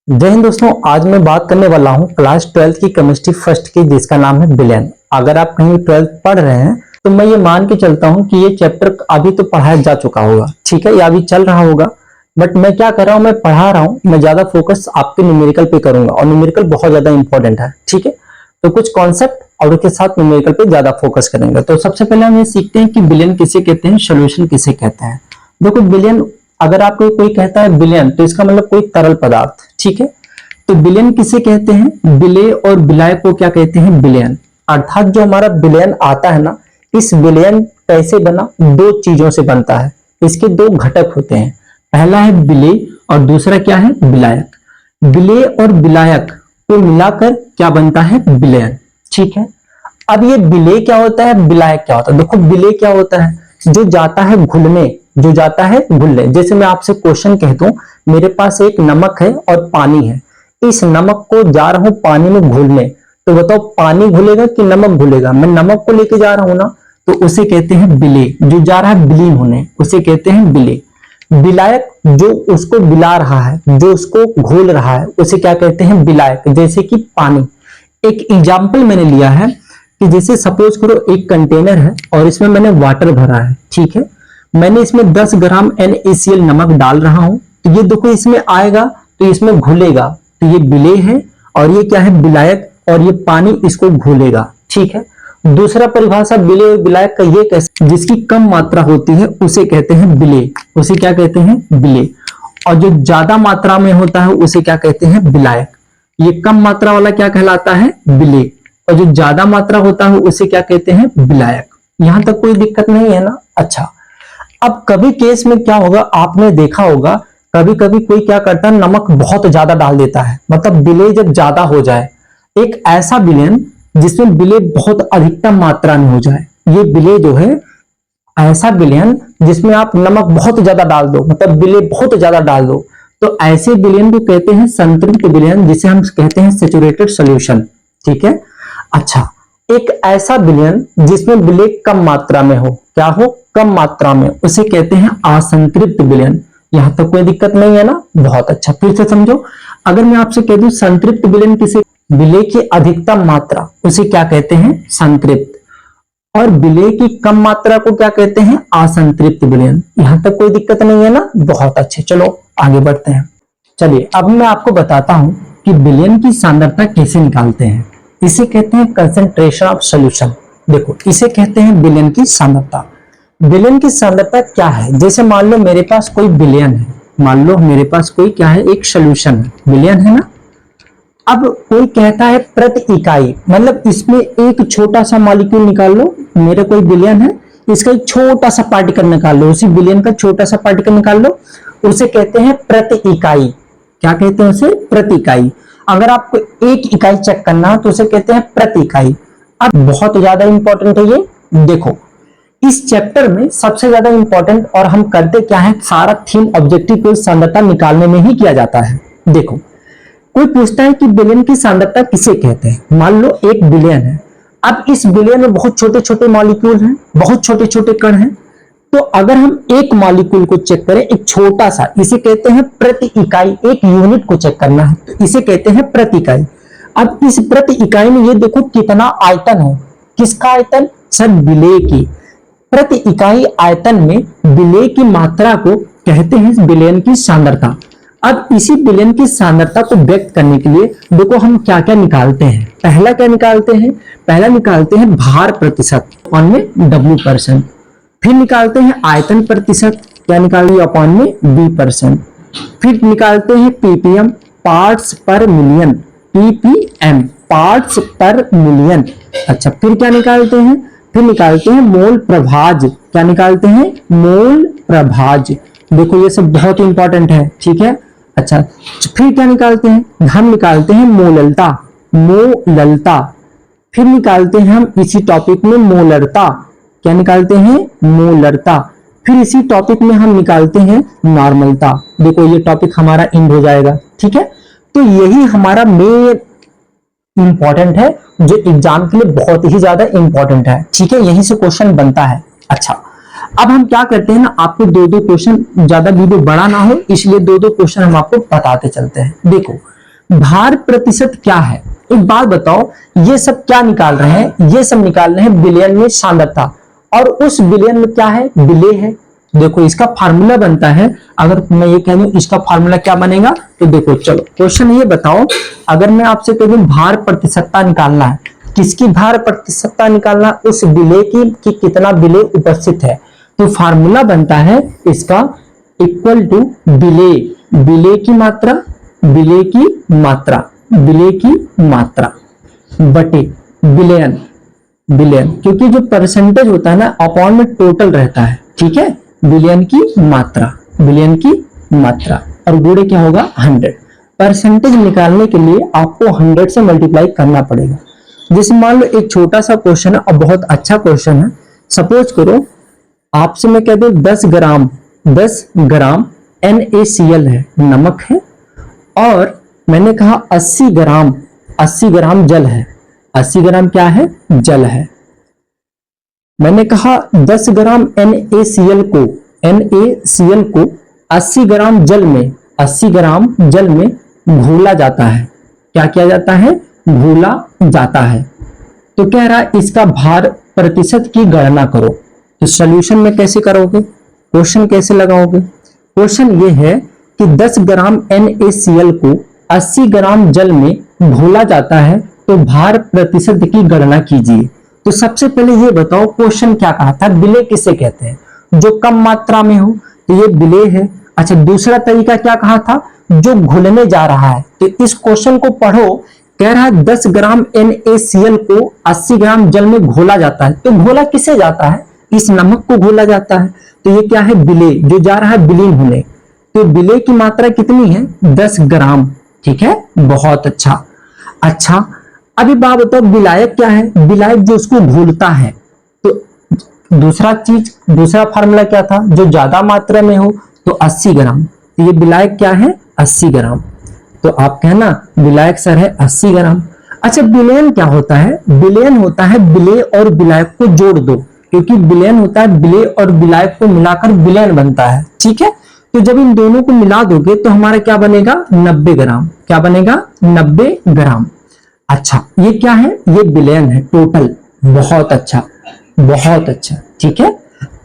जय हिंद दोस्तों, आज मैं बात करने वाला हूं क्लास 12 की केमिस्ट्री फर्स्ट की, जिसका नाम है विलेन। अगर आप कहीं 12th पढ़ रहे हैं तो मैं ये मान के चलता हूं कि ये चैप्टर अभी तो पढ़ाया जा चुका होगा, ठीक है, या अभी चल रहा होगा। बट मैं क्या कर रहा हूं, मैं पढ़ा रहा हूं, मैं ज्यादा फोकस आपके न्यूमेरिकल पे करूंगा और न्यूमेरिकल बहुत ज्यादा इंपॉर्टेंट है, ठीक है। तो कुछ कॉन्सेप्ट और उसके साथ न्यूमेरिकल पे ज्यादा फोकस करेंगे। तो सबसे पहले हम ये सीखते हैं कि विलेन किसे कहते हैं, सोल्यूशन किसे कहते हैं। देखो विलेन, अगर आपको कोई कहता है विलेन तो इसका मतलब कोई तरल पदार्थ, ठीक है। तो विलेन किसे कहते हैं, विलेय और विलाय को क्या कहते हैं, विलयन। अर्थात जो हमारा विलयन आता है ना, इस विलयन कैसे बना, दो चीजों से बनता है। इसके दो घटक होते हैं, पहला है विलेय और दूसरा क्या है, विलायक। विलेय और विलायक को मिलाकर क्या बनता है, विलयन, ठीक है। अब ये विलेय क्या होता है, विलायक क्या होता है। देखो विलेय क्या होता है, जो जाता है घुलने, जो जाता है घुलने। जैसे मैं आपसे क्वेश्चन कहता हूं, मेरे पास एक नमक है और पानी है, इस नमक को जा रहा हूं पानी में घुलने, तो बताओ पानी घुलेगा कि नमक घुलेगा। मैं नमक को लेके जा रहा हूं ना, तो उसे कहते हैं विलेय। जो जा रहा है विलीन होने, उसे कहते हैं विलेय। विलायक जो उसको विला रहा है, जो उसको घोल रहा है, उसे क्या कहते हैं, विलायक। जैसे कि पानी, एक एग्जाम्पल मैंने लिया है कि जैसे सपोज करो एक कंटेनर है और इसमें मैंने वाटर भरा है, ठीक है। मैंने इसमें 10 ग्राम NaCl नमक डाल रहा हूं, तो ये देखो इसमें आएगा तो इसमें घुलेगा, तो ये विलेय है और ये क्या है, विलायक, और ये पानी इसको घोलेगा, ठीक है। दूसरा परिभाषा विलेय और विलायक का ये कैसे, जिसकी कम मात्रा होती है उसे कहते हैं विलेय, उसे क्या कहते हैं, विलेय। और जो ज्यादा मात्रा में होता है उसे क्या कहते हैं, विलायक। ये कम मात्रा वाला क्या कहलाता है, विलेय, और जो ज्यादा मात्रा होता है उसे क्या कहते हैं, विलायक। यहां तक कोई दिक्कत नहीं है ना। अच्छा, अब कभी केस में क्या होगा, आपने देखा होगा कभी कभी कोई क्या करता है, नमक बहुत ज्यादा डाल देता है, मतलब विलेय जब ज्यादा हो जाए, एक ऐसा विलेन जिसमें विलेय बहुत अधिकतम मात्रा में हो जाए, ये विलेय जो है ऐसा विलेन जिसमें आप नमक बहुत ज्यादा डाल दो, मतलब विलेय बहुत ज्यादा डाल दो, तो ऐसे विलेन को कहते हैं संतृप्त विलेन, जिसे हम कहते हैं सैचुरेटेड सॉल्यूशन, ठीक है। अच्छा, एक ऐसा विलेन जिसमें विलेय कम मात्रा में हो, क्या हो, कम मात्रा में, उसे कहते हैं असंतृप्त विलेन। यहां तक कोई दिक्कत नहीं है ना। बहुत अच्छा, फिर से समझो। अगर मैं आपसे कह दूं संतृप्त विलेन किसे, विलेय की अधिकतम मात्रा, उसे क्या कहते हैं, संतृप्त, और विलेय की कम मात्रा को क्या कहते हैं, असंतृप्त विलेन। यहां तक कोई दिक्कत नहीं है ना। बहुत अच्छे, चलो आगे बढ़ते हैं। चलिए अब मैं आपको बताता हूं कि विलेन की सांद्रता कैसे निकालते हैं। इसे कहते हैं कंसंट्रेशन ऑफ सॉल्यूशन। देखो इसे कहते हैं विलेन की सांद्रता। विलेन की सांद्रता क्या है, जैसे मान लो मेरे पास कोई विलेन है, मान लो मेरे पास कोई क्या है, एक सॉल्यूशन है, विलेन है ना। अब कोई कहता है प्रति इकाई, मतलब इसमें एक छोटा सा मॉलिक्यूल निकाल लो, मेरा कोई विलेन है, इसका एक छोटा सा पार्टिकल निकाल लो, उसी विलेन का छोटा सा पार्टिकल निकाल लो, उसे कहते हैं प्रति इकाई। क्या कहते हैं उसे, प्रति इकाई। अगर आपको एक इकाई चेक करना है तो उसे कहते हैं प्रति इकाई। अब बहुत ज्यादा इंपॉर्टेंट है ये, देखो इस चैप्टर में सबसे ज्यादा इंपॉर्टेंट, और हम करते क्या है, सारा थीम ऑब्जेक्टिव को सांद्रता निकालने में ही किया जाता है। देखो कोई पूछता है कि विलेन की सांद्रता किसे कहते हैं। मान लो एक विलेन है, अब इस विलेन में बहुत छोटे छोटे मॉलिक्यूल हैं, बहुत छोटे छोटे कण हैं, तो अगर हम एक मॉलिक्यूल को चेक करें, एक छोटा सा, इसे कहते हैं प्रति इकाई। एक यूनिट को चेक करना है तो इसे कहते हैं प्रति इकाई। अब इस प्रति इकाई में ये देखो कितना आयतन है, किसका आयतन, सर विलेय की। प्रति इकाई आयतन में विलेय की मात्रा को कहते हैं विलेन की सांद्रता। अब इसी विलेन की सांद्रता को व्यक्त करने के लिए देखो हम क्या क्या निकालते हैं। पहला क्या निकालते हैं, पहला निकालते हैं भार प्रतिशत अपॉन में W%। फिर निकालते हैं आयतन प्रतिशत, क्या निकालते हैं, अपॉन में V%। फिर निकालते हैं ppm, पार्ट्स पर मिलियन, ppm, पार्ट्स पर मिलियन। अच्छा, फिर क्या निकालते हैं, फिर निकालते हैं मोल प्रभाज। क्या निकालते हैं, मोल प्रभाज। देखो ये सब बहुत इंपॉर्टेंट है, ठीक है। अच्छा, फिर क्या निकालते हैं, हम निकालते हैं मोललता, मोललता। फिर निकालते हैं हम इसी टॉपिक में मोलरता। क्या निकालते हैं, मोलरता। फिर इसी टॉपिक में हम निकालते हैं नॉर्मलता। देखो ये टॉपिक हमारा एंड हो जाएगा, ठीक है। तो यही हमारा मेन इंपॉर्टेंट है, जो एग्जाम के लिए बहुत ही ज्यादा इंपॉर्टेंट है, ठीक है। यहीं से क्वेश्चन बनता है। अच्छा, अब हम क्या करते हैं ना, आपको दो दो क्वेश्चन, ज्यादा वीडियो बड़ा ना हो इसलिए दो दो क्वेश्चन हम आपको बताते चलते हैं। देखो भार प्रतिशत क्या है? एक बात बताओ, ये सब क्या निकाल रहे हैं? ये सब निकाल रहे हैं बिलियन में सांद्रता, और उस बिलियन में क्या है? विलेय है। देखो इसका फार्मूला बनता है, अगर मैं ये कह दूं इसका फार्मूला क्या बनेगा, तो देखो चलो क्वेश्चन ये बताओ, अगर मैं आपसे कह दूं भार प्रतिशतता निकालना है, किसकी भार प्रतिशतता निकालना? उस विलेय की कि कितना विलेय उपस्थित है, तो फार्मूला बनता है इसका इक्वल टू विलेय, विलेय की मात्रा, विलेय की मात्रा, विलेय की मात्रा बटे बिलियन, बिलियन, क्योंकि जो परसेंटेज होता है ना अपॉन में टोटल रहता है, ठीक है, बिलियन की मात्रा, बिलियन की मात्रा, और गुणे क्या होगा? 100। परसेंटेज निकालने के लिए आपको 100 से मल्टीप्लाई करना पड़ेगा। जैसे मान लो एक छोटा सा क्वेश्चन है और बहुत अच्छा क्वेश्चन है, सपोज करो आपसे मैं कह दूं 10 ग्राम NaCl है, नमक है, और मैंने कहा 80 ग्राम जल है, 80 ग्राम क्या है? जल है। मैंने कहा 10 ग्राम NaCl को 80 ग्राम जल में, 80 ग्राम जल में घोला जाता है। क्या किया जाता है? घोला जाता है। तो कह रहा है इसका भार प्रतिशत की गणना करो। तो सॉल्यूशन में कैसे करोगे? क्वेश्चन कैसे लगाओगे? क्वेश्चन ये है कि 10 ग्राम NaCl को 80 ग्राम जल में घोला जाता है, तो भार प्रतिशत की गणना कीजिए। तो सबसे पहले ये बताओ क्वेश्चन क्या कहा था? विलेय किसे कहते हैं? जो कम मात्रा में हो, तो ये विलेय है। अच्छा, दूसरा तरीका क्या कहा था? जो घुलने जा रहा है। तो इस क्वेश्चन को पढ़ो, कह रहा है 10 ग्राम NaCl को 80 ग्राम जल में घोला जाता है। तो घोला किसे जाता है? इस नमक को घोला जाता है। तो ये क्या है? विलेय, जो जा रहा है विलीन होने। तो विलेय की मात्रा कितनी है? 10 ग्राम। ठीक है, बहुत अच्छा। अच्छा, अभी बात बताओ विलायक क्या है? विलायक जो उसको घोलता है। तो दूसरा फार्मूला क्या था? जो ज्यादा मात्रा में हो तो 80 ग्राम। तो ये विलायक क्या है? 80 ग्राम। तो आप कहना विलायक सर है 80 ग्राम। अच्छा, विलयन क्या होता है? विलयन होता है विलेय और विलायक को जोड़ दो, क्योंकि विलयन होता है विलेय और विलायक को मिलाकर विलयन बनता है। ठीक है, तो जब इन दोनों को मिला दोगे तो हमारा क्या बनेगा? 90 ग्राम। क्या बनेगा? 90 ग्राम। अच्छा, ये क्या है? ये विलयन है टोटल। बहुत अच्छा, बहुत अच्छा। ठीक है,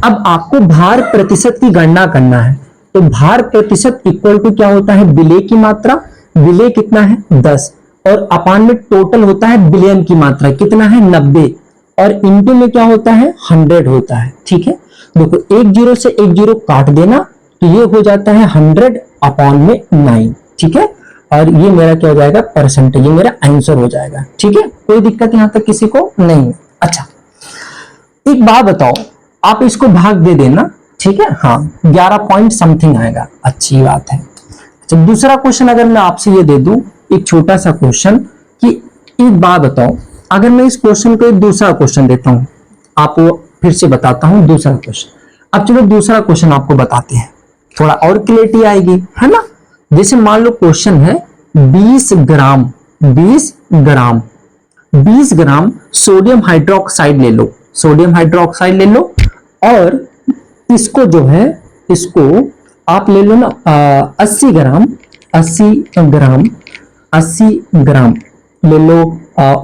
अब आपको भार प्रतिशत की गणना करना है। तो भार प्रतिशत इक्वल टू क्या होता है? विलेय की मात्रा। विलेय कितना है? 10, और अपान में टोटल होता है विलयन की मात्रा कितना है? 90, और इंटू में क्या होता है? 100 होता है। ठीक है, देखो एक जीरो से एक जीरो काट देना, तो ये हो जाता है 100 अपॉन में 9। ठीक है, और ये मेरा क्या हो जाएगा? परसेंटेज, ये मेरा आंसर हो जाएगा। ठीक है, कोई दिक्कत यहां तक किसी को नहीं है। अच्छा, एक बात बताओ, आप इसको भाग दे देना। ठीक है, हाँ 11 पॉइंट समथिंग आएगा। अच्छी बात है। अच्छा, दूसरा क्वेश्चन अगर मैं आपसे ये दे दूं, एक छोटा सा क्वेश्चन, कि एक बात बताओ, अगर मैं इस क्वेश्चन को एक दूसरा क्वेश्चन देता हूं, आपको फिर से बताता हूं दूसरा क्वेश्चन। अब चलो दूसरा क्वेश्चन आपको बताते हैं, थोड़ा और क्लियरिटी आएगी, है ना। जैसे मान लो क्वेश्चन है 20 ग्राम सोडियम हाइड्रोक्साइड ले लो, सोडियम हाइड्रोक्साइड ले लो, और इसको जो है, इसको आप ले लो ना 80 ग्राम ले लो,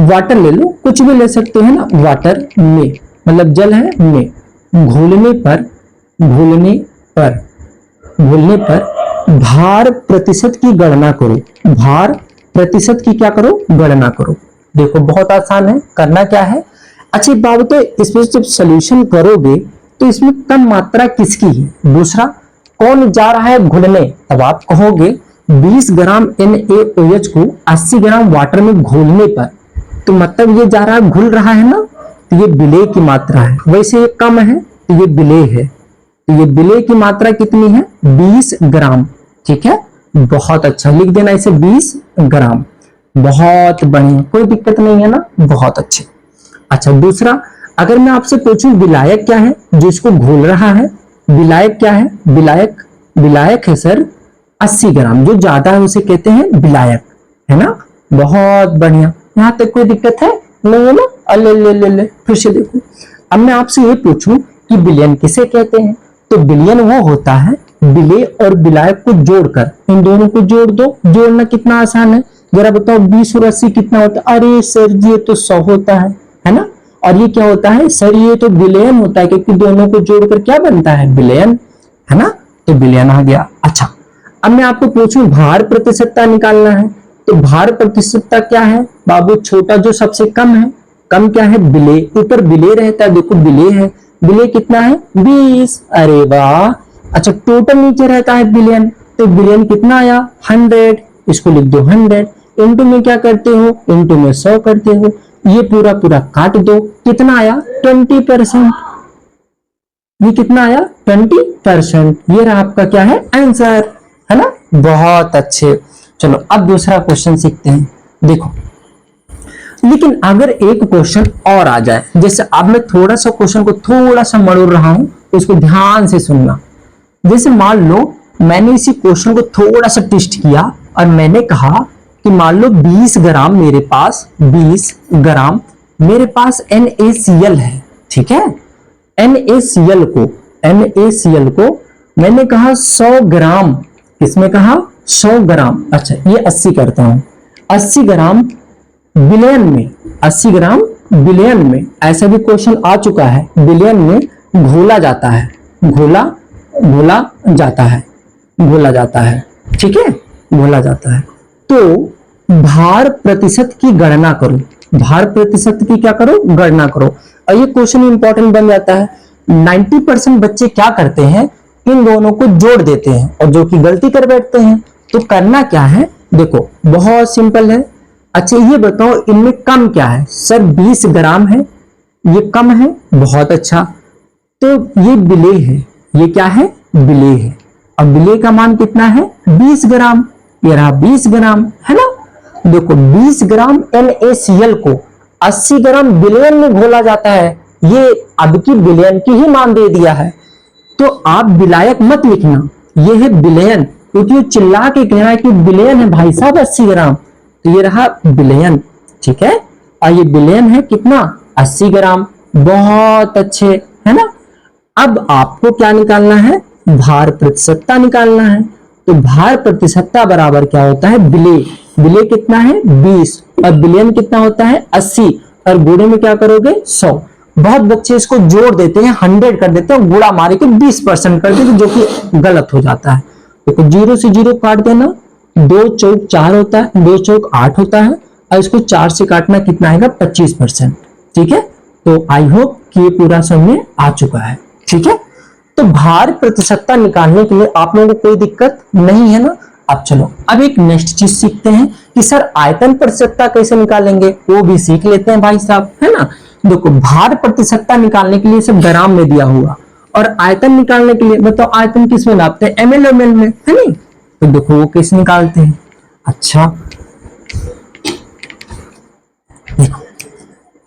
वाटर ले लो, कुछ भी ले सकते हैं ना, वाटर में मतलब जल है में, घोलने पर भार प्रतिशत की गणना करो। भार प्रतिशत की क्या करो? गणना करो। देखो बहुत आसान है, करना क्या है? अच्छी बात है, इसमें जब सॉल्यूशन करोगे तो इसमें कम मात्रा किसकी है? दूसरा, कौन जा रहा है घुलने? तब आप कहोगे 20 ग्राम NaOH को 80 ग्राम वाटर में घोलने पर, तो मतलब ये जा रहा है, घुल रहा है ना, तो ये विलेय की मात्रा है। वैसे ये कम है तो ये विलेय है, तो ये विलेय की मात्रा कितनी है? 20 ग्राम। ठीक है, बहुत अच्छा, लिख देना इसे 20 ग्राम। बहुत बढ़िया, कोई दिक्कत नहीं है ना, बहुत अच्छे। अच्छा, दूसरा, अगर मैं आपसे पूछूं विलायक क्या है? जो इसको घोल रहा है, विलायक क्या है? विलायक है सर 80 ग्राम, जो ज्यादा है उसे कहते हैं विलायक, है ना। बहुत बढ़िया, यहां तक कोई दिक्कत है नहीं है ना। ले फिर से देखो, अब मैं आपसे ये पूछूं कि विलयन किसे कहते हैं? तो विलयन वो होता है विलेय और विलायक को जोड़कर, इन दोनों को जोड़ दो। जोड़ना कितना आसान है, जरा बताओ 20 और 80 कितना होता है? अरे सर ये तो 100 होता है ना। और ये क्या होता है सर? ये तो बिलियन होता है, क्योंकि दोनों को जोड़कर क्या बनता है? बिलियन, है ना। तो बिलियन आ गया। अच्छा, अब मैं आपको पूछूं भार प्रतिशतता निकालना है, तो भार प्रतिशतता क्या है बाबू? छोटा जो सबसे कम है, कम क्या है? बिले, ऊपर बिले रहता है, देखो बिले है, बिले कितना है? 20। अरे वाह। अच्छा, टोटल नीचे रहता है बिलियन, तो बिलियन कितना आया? 100। इसको लिख दो 100। इंटू में क्या करते हो? इंटू में 100 करते हो। ये पूरा पूरा काट दो, कितना आया? 20%। ये कितना आया? 20%। ये रहा आपका क्या है? आंसर, है ना। बहुत अच्छे। चलो अब दूसरा क्वेश्चन सीखते हैं। देखो, लेकिन अगर एक क्वेश्चन और आ जाए, जैसे अब मैं थोड़ा सा क्वेश्चन को थोड़ा सा मरोड़ रहा हूं, तो इसको ध्यान से सुनना। जैसे मान लो मैंने इसी क्वेश्चन को थोड़ा सा ट्विस्ट किया और मैंने कहा कि मान लो 20 ग्राम मेरे पास, 20 ग्राम मेरे पास NaCl है, ठीक है। NaCl को मैंने कहा 100 ग्राम, किसमें कहा? 100 ग्राम। अच्छा, ये 80 करता हूं, 80 ग्राम बिलियन में, 80 ग्राम बिलियन में, ऐसा भी क्वेश्चन आ चुका है, बिलियन में घोला जाता है, घोला जाता है, ठीक है, घोला जाता है। तो भार प्रतिशत की गणना करो, भार प्रतिशत की क्या करो? गणना करो। और ये क्वेश्चन इंपॉर्टेंट बन जाता है। 90% बच्चे क्या करते हैं? इन दोनों को जोड़ देते हैं और जो कि गलती कर बैठते हैं। तो करना क्या है? देखो बहुत सिंपल है। अच्छा ये बताओ इनमें कम क्या है? सर 20 ग्राम है, ये कम है, बहुत अच्छा। तो ये बिले है, ये क्या है? बिले है। और बिले का मान कितना है? 20 ग्राम। ये रहा 20 ग्राम, है ना। देखो 20 ग्राम NaCl को 80 ग्राम बिलियन में घोला जाता है, ये अब की बिलियन की ही मान दे दिया है। तो आप विलायक मत लिखना, ये है बिलियन, क्योंकि वो चिल्ला के कह रहा है कि बिलियन है भाई साहब 80 ग्राम, तो ये रहा बिलियन, ठीक है। और ये बिलियन है कितना? 80 ग्राम। बहुत अच्छे, है ना। अब आपको क्या निकालना है? भार प्रतिशतता निकालना है। तो भार प्रतिशतता बराबर क्या होता है? बिले, बिले कितना है? 20, और बिलियन कितना होता है? 80, और गुणे में क्या करोगे? 100। बहुत बच्चे इसको जोड़ देते हैं, 100 कर देते हैं, गुणा मारे के 20% कर देते, जो कि गलत हो जाता है। तो 0 से 0 काट देना, 2 चौक 4 होता है, 2 चौक 8 होता है, और इसको 4 से काटना कितना आएगा? 25%, ठीक है। तो आई होप कि ये पूरा समझ में आ चुका है, ठीक है। तो भार प्रतिशतता निकालने के लिए आप लोगों को कोई दिक्कत नहीं है ना। अब चलो अब एक नेक्स्ट चीज सीखते हैं कि सर आयतन प्रतिशतता कैसे निकालेंगे, वो भी सीख लेते हैं भाई साहब, है ना। देखो भार प्रतिशतता निकालने के लिए सब ग्राम में दिया हुआ, और आयतन निकालने के लिए बताओ आयतन किस में नापते हैं? ml में, है नहीं। तो देखो वो कैसे निकालते हैं। अच्छा देखो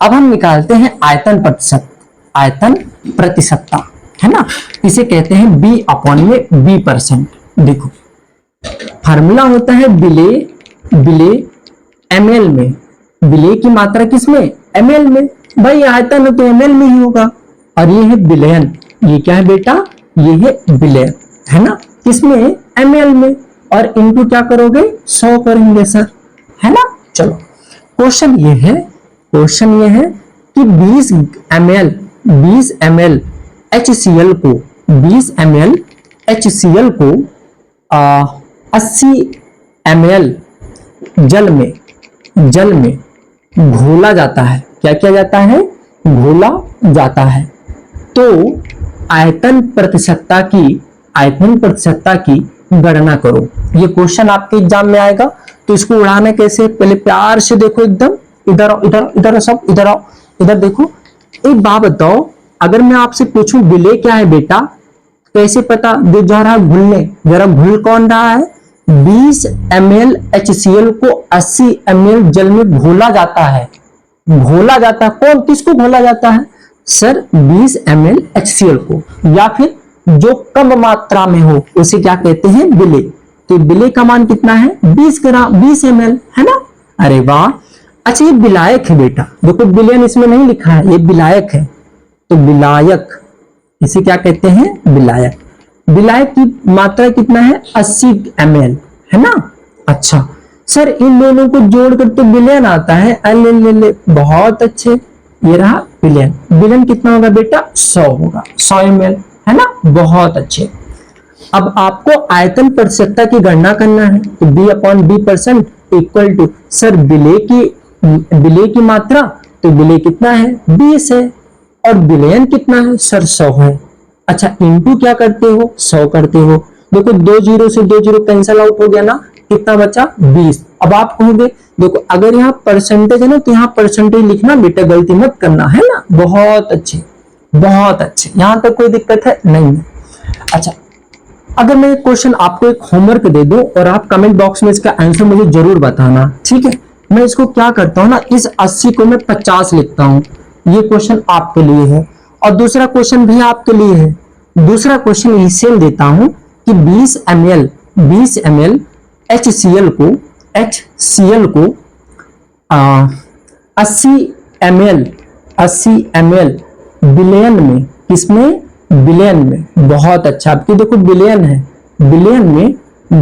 अब हम निकालते हैं आयतन प्रतिशत, आयतन प्रतिशतता, है ना। इसे कहते हैं B/B%। देखो फार्मूला होता है बिले, बिले ml में, बिले की मात्रा किसमें? ml में। भाई आयतन तो ml में ही होगा। और ये है बिलियन, ये क्या है बेटा? ये है बिलियन, है ना, किसमें? ml में। और इनटू क्या करोगे? 100 करेंगे सर, है ना। चलो क्वेश्चन ये है, क्वेश्चन ये है कि 20 ml HCl को, 20 ml HCl को 80 ml जल में घोला जाता है। क्या किया जाता है? घोला जाता है। तो आयतन प्रतिशतता की गणना करो। ये क्वेश्चन आपके एग्जाम में आएगा, तो इसको उड़ाना कैसे? पहले प्यार से देखो, एकदम इधर आओ, इधर सब इधर आओ, इधर देखो। एक बात बताओ, अगर मैं आपसे पूछूं बिले क्या है बेटा, कैसे पता? देख जा रहा घुलने, जरा घुल कौन रहा है? 20 ml HCl को 80 ml जल में घोला जाता है। घोला जाता है, कौन किसको घोला जाता है? सर 20 ml HCl को, या फिर जो कम मात्रा में हो उसे क्या कहते हैं? बिले। तो बिले का मान कितना है? 20 ग्राम, 20 ml, है ना। अरे वाह। अच्छा ये विलायक है बेटा, देखो बिलियन इसमें नहीं लिखा है, ये विलायक है। तो विलायक, इसे क्या कहते हैं? विलायक। विलायक की मात्रा कितना है? 80 ml, है ना। अच्छा सर इन दोनों को जोड़कर तो बिलियन आता है। ले ले ले, बहुत अच्छे, ये रहा बिलियन। बिलियन कितना होगा बेटा? 100 होगा, 100 ml, है ना? बहुत अच्छे। अब आपको आयतन प्रतिशतता की गणना करना है, तो B/B% इक्वल टू, सर विलेय की मात्रा, तो विलेय कितना है? 20 है, और विलयन कितना है? सर 100 है। अच्छा, इनटू क्या करते हो? 100 करते हो। देखो 2 जीरो से 2 जीरो कैंसल आउट हो गया ना, कितना बचा? 20। अब आप कहोगे देखो अगर यहाँ परसेंटेज है ना, तो यहाँ परसेंटेज लिखना बेटा, गलती मत करना, है ना? बहुत अच्छे, बहुत अच्छे, यहां तक कोई दिक्कत है? नहीं है। अच्छा, अगर मैं क्वेश्चन आपको एक होमवर्क दे दूं और आप कमेंट बॉक्स में इसका आंसर मुझे जरूर बताना, ठीक है? मैं इसको क्या करता हूं ना, इस 80 को मैं 50 लिखता हूं। ये क्वेश्चन आपके लिए है, और दूसरा क्वेश्चन भी आपके लिए है। दूसरा क्वेश्चन इसे देता हूं कि 20 ml HCl को 80 ml बिलियन में, किसमें? बिलियन में। बहुत अच्छा, आपकी देखो बिलियन है, बिलियन में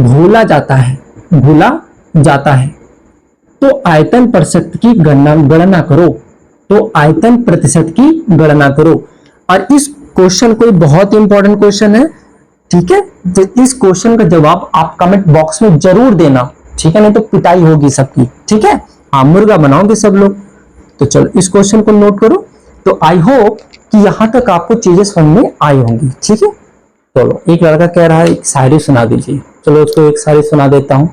घोला जाता है। तो आयतन प्रतिशत की गणना करो, तो आयतन प्रतिशत की गणना करो। और इस क्वेश्चन को, बहुत इंपॉर्टेंट क्वेश्चन है, ठीक है? तो इस क्वेश्चन का जवाब आप कमेंट बॉक्स में जरूर देना, ठीक है? नहीं तो पिटाई होगी सबकी, ठीक है? हाँ, मुर्गा बनाओगे सब लोग। तो चलो इस क्वेश्चन को नोट करो। तो आई होप कि यहां तक आपको चीजें समझ में आई होंगी, ठीक है? चलो, एक लड़का कह रहा है एक शायरी सुना दीजिए, चलो उसको एक शायरी सुना देता हूं।